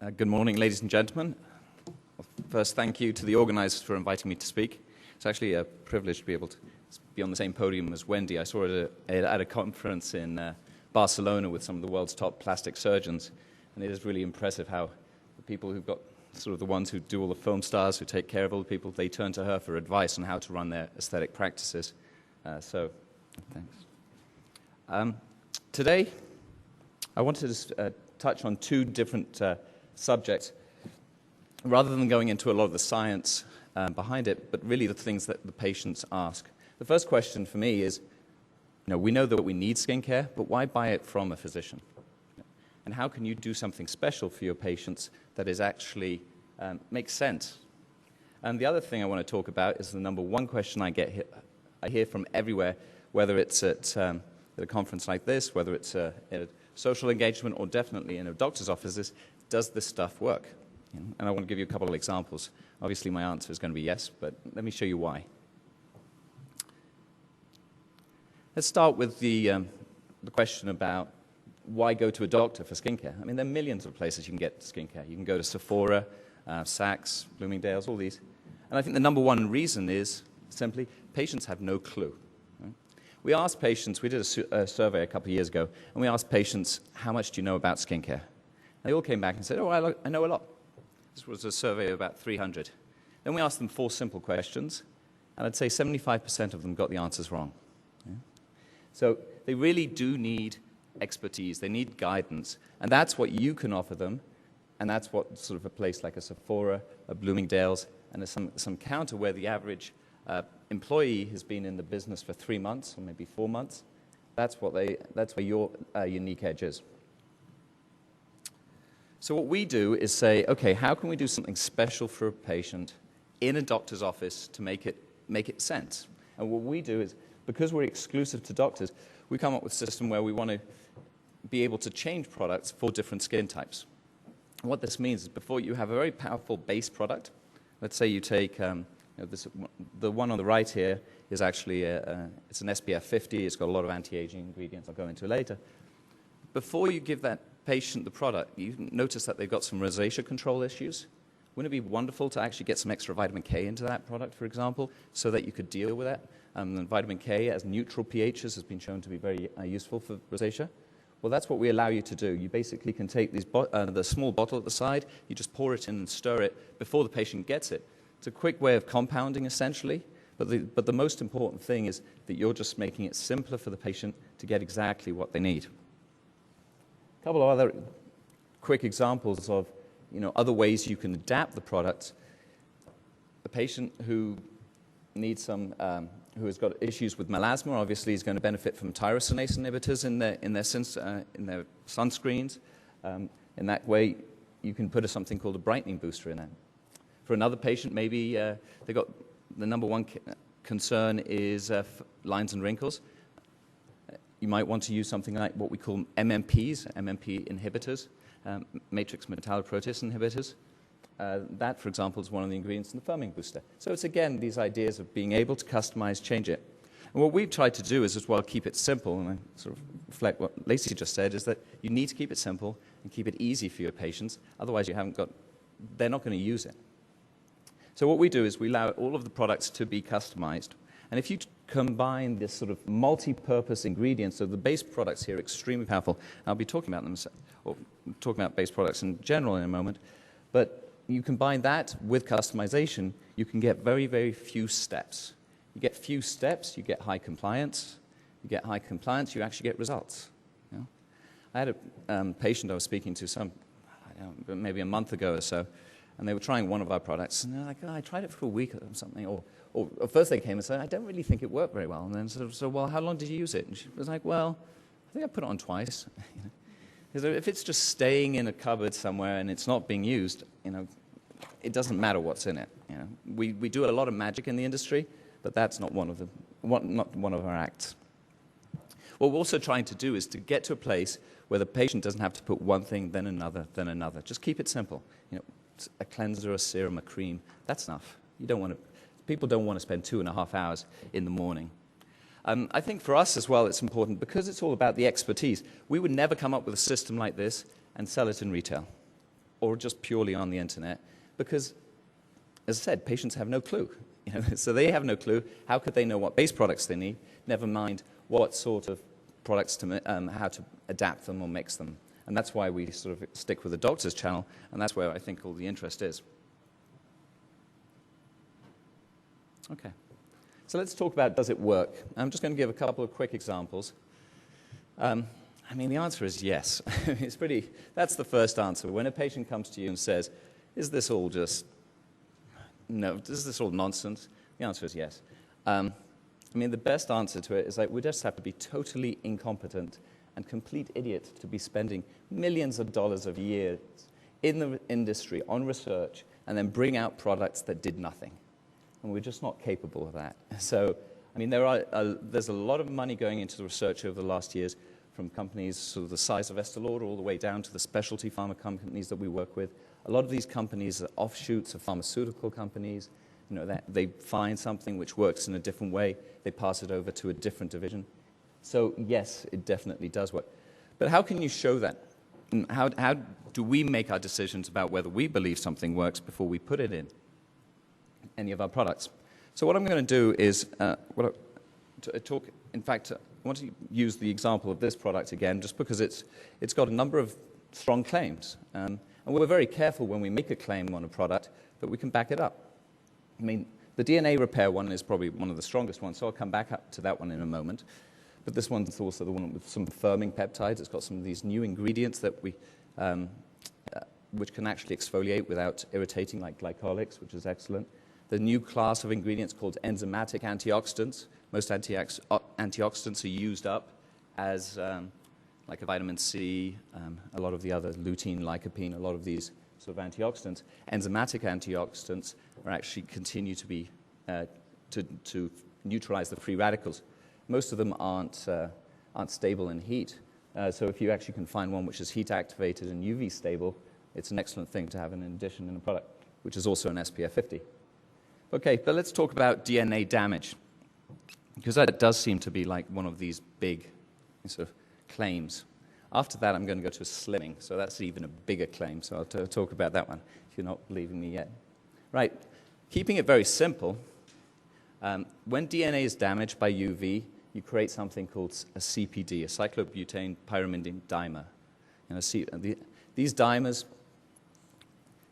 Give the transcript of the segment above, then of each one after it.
Good morning, ladies and gentlemen. First, thank you to the organizers for inviting me to speak. It's actually a privilege to be able to be on the same podium as Wendy. I saw her at a conference in Barcelona with some of the world's top plastic surgeons, and it is really impressive how the people who've got sort of the ones who do all the film stars, who take care of all the people, they turn to her for advice on how to run their aesthetic practices. So, thanks. Today, I wanted to touch on two different subjects, rather than going into a lot of the science behind it, but really the things that the patients ask. The first question for me is, we know that we need skincare, but why buy it from a physician? And how can you do something special for your patients that is actually makes sense? And the other thing I want to talk about is the number one question I hear from everywhere, whether it's at a conference like this, whether it's at a social engagement, or definitely in a doctor's office, is, does this stuff work? And I want to give you a couple of examples. Obviously, my answer is going to be yes, but let me show you why. Let's start with the question about why go to a doctor for skincare. I mean, there are millions of places you can get skincare. You can go to Sephora, Saks, Bloomingdale's, all these. And I think the number one reason is simply patients have no clue. Right? We asked patients, we did a survey a couple of years ago, and we asked patients, how much do you know about skincare? They all came back and said, oh, I know a lot. This was a survey of about 300. Then we asked them 4 simple questions, and I'd say 75% of them got the answers wrong. Yeah? So they really do need expertise. They need guidance, and that's what you can offer them, and that's what sort of a place like a Sephora, a Bloomingdale's, and some counter where the average employee has been in the business for 3 months or maybe 4 months. That's where your unique edge is. So what we do is say, okay, how can we do something special for a patient in a doctor's office to make it sense? And what we do is, because we're exclusive to doctors, we come up with a system where we want to be able to change products for different skin types. And what this means is, before you have a very powerful base product, let's say you take the one on the right here is actually it's an SPF 50. It's got a lot of anti-aging ingredients. I'll go into later. Before you give that patient the product, you notice that they've got some rosacea control issues. Wouldn't it be wonderful to actually get some extra vitamin K into that product, for example, so that you could deal with that? And vitamin K as neutral pHs has been shown to be very useful for rosacea. Well, that's what we allow you to do. You basically can take the small bottle at the side, you just pour it in and stir it before the patient gets it. It's a quick way of compounding, essentially, but the most important thing is that you're just making it simpler for the patient to get exactly what they need. A couple of other quick examples of other ways you can adapt the product. A patient who needs who has got issues with melasma obviously is going to benefit from tyrosinase inhibitors in their sunscreens. In that way, you can put something called a brightening booster in there. For another patient, maybe they got the number one concern is lines and wrinkles. You might want to use something like what we call MMPs, MMP inhibitors, matrix metalloprotease inhibitors. That, for example, is one of the ingredients in the firming booster. So it's, again, these ideas of being able to customize, change it. And what we've tried to do is, as well, keep it simple, and I sort of reflect what Lacey just said, is that you need to keep it simple and keep it easy for your patients. Otherwise, they're not going to use it. So what we do is we allow all of the products to be customized. And if you combine this sort of multi-purpose ingredients, so the base products here are extremely powerful. I'll be talking about them, or talking about base products in general in a moment. But you combine that with customization, you can get very, very few steps. You get few steps, you get high compliance. You get high compliance, you actually get results. I had a patient I was speaking to maybe a month ago or so, and they were trying one of our products, and they're like, I tried it for a week or something, or first they came and said, I don't really think it worked very well. And then so, well, how long did you use it? And she was like, well, I think I put it on twice. Because if it's just staying in a cupboard somewhere and it's not being used, it doesn't matter what's in it. We do a lot of magic in the industry, but that's not one of our acts. What we're also trying to do is to get to a place where the patient doesn't have to put one thing, then another, then another. Just keep it simple. A cleanser, a serum, a cream, that's enough. People don't want to spend 2.5 hours in the morning. I think for us as well, it's important because it's all about the expertise. We would never come up with a system like this and sell it in retail. or just purely on the internet, because, as I said, patients have no clue. So they have no clue. How could they know what base products they need, never mind what sort of products how to adapt them or mix them. And that's why we sort of stick with the doctor's channel, and that's where I think all the interest is. Okay. So let's talk about, does it work? I'm just going to give a couple of quick examples. I mean, the answer is yes. That's the first answer. When a patient comes to you and says, is this all nonsense? The answer is yes. I mean, the best answer to it is we just have to be totally incompetent and complete idiot to be spending millions of dollars of years in the industry on research and then bring out products that did nothing. And we're just not capable of that. So, I mean, there's a lot of money going into the research over the last years from companies sort of the size of Estée Lauder all the way down to the specialty pharma companies that we work with. A lot of these companies are offshoots of pharmaceutical companies. That they find something which works in a different way, they pass it over to a different division. So yes, it definitely does work. But how can you show that? How do we make our decisions about whether we believe something works before we put it in any of our products? So what I'm going to do is I want to use the example of this product again, just because it's got a number of strong claims. And we're very careful when we make a claim on a product that we can back it up. I mean, the DNA repair one is probably one of the strongest ones, so I'll come back up to that one in a moment. But this one's also the one with some firming peptides. It's got some of these new ingredients that which can actually exfoliate without irritating, like glycolics, which is excellent. The new class of ingredients called enzymatic antioxidants. Most antioxidants are used up as like a vitamin C, a lot of the other lutein, lycopene, a lot of these sort of antioxidants. Enzymatic antioxidants are actually continue to be to neutralize the free radicals. Most of them aren't stable in heat. So if you actually can find one which is heat activated and UV stable, it's an excellent thing to have in addition in a product, which is also an SPF 50. Okay, but let's talk about DNA damage, because that does seem to be like one of these big sort of claims. After that, I'm going to go to slimming, so that's even a bigger claim, so I'll talk about that one if you're not believing me yet. Right, keeping it very simple, when DNA is damaged by UV, you create something called a CPD, a cyclobutane pyrimidine dimer. These dimers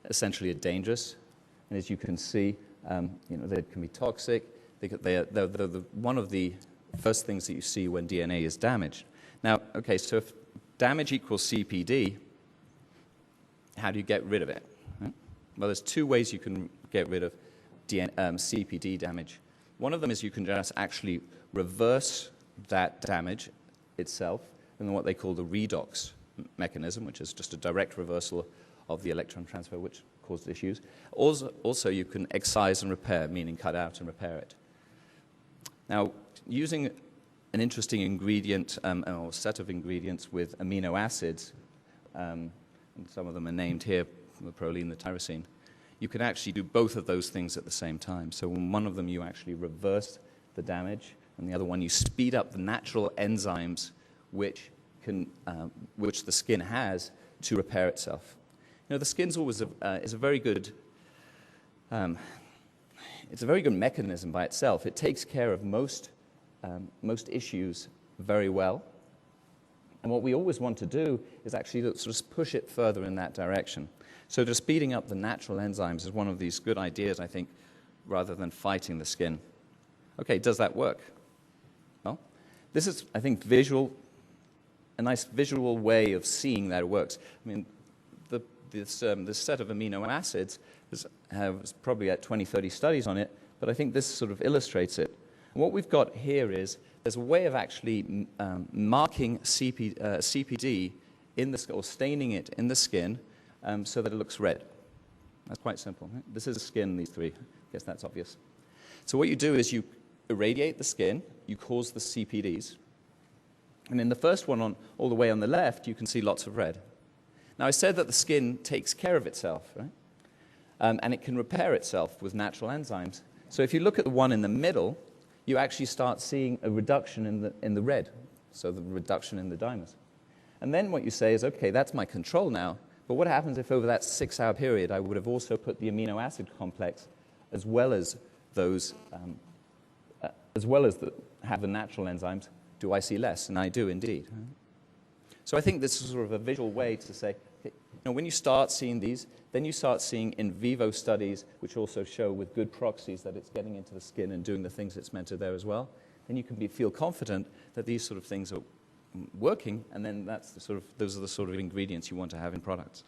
essentially are dangerous, and as you can see, they can be toxic. They're one of the first things that you see when DNA is damaged. Now, okay, so if damage equals CPD, how do you get rid of it? Right? Well, there's two ways you can get rid of CPD damage. One of them is you can just actually reverse that damage itself in what they call the redox mechanism, which is just a direct reversal of the electron transfer, which caused issues. Also, you can excise and repair, meaning cut out and repair it. Now, using an interesting ingredient or set of ingredients with amino acids, and some of them are named here, the proline, the tyrosine, you can actually do both of those things at the same time. So in one of them, you actually reverse the damage, and the other one, you speed up the natural enzymes which the skin has to repair itself. The skin's always is a very good. It's a very good mechanism by itself. It takes care of most issues very well. And what we always want to do is actually sort of push it further in that direction. So just speeding up the natural enzymes is one of these good ideas, I think, rather than fighting the skin. Okay, does that work? Well, this is, I think, a nice visual way of seeing that it works. I mean, this set of amino acids has probably at 20, 30 studies on it, but I think this sort of illustrates it. What we've got here is there's a way of actually marking CPD in the or staining it in the skin so that it looks red. That's quite simple. Right? This is the skin, these three. I guess that's obvious. So what you do is you irradiate the skin, you cause the CPDs, and in the first one all the way on the left, you can see lots of red. Now, I said that the skin takes care of itself, right? And it can repair itself with natural enzymes. So if you look at the one in the middle, you actually start seeing a reduction in the red, so the reduction in the dimers. And then what you say is, okay, that's my control now, But what happens if over that 6-hour period I would have also put the amino acid complex as well as those, have the natural enzymes? Do I see less? And I do indeed. So I think this is sort of a visual way to say, when you start seeing these, then you start seeing in vivo studies, which also show with good proxies that it's getting into the skin and doing the things it's meant to there as well. Then you can feel confident that these sort of things are working, and then those are the sort of ingredients you want to have in products.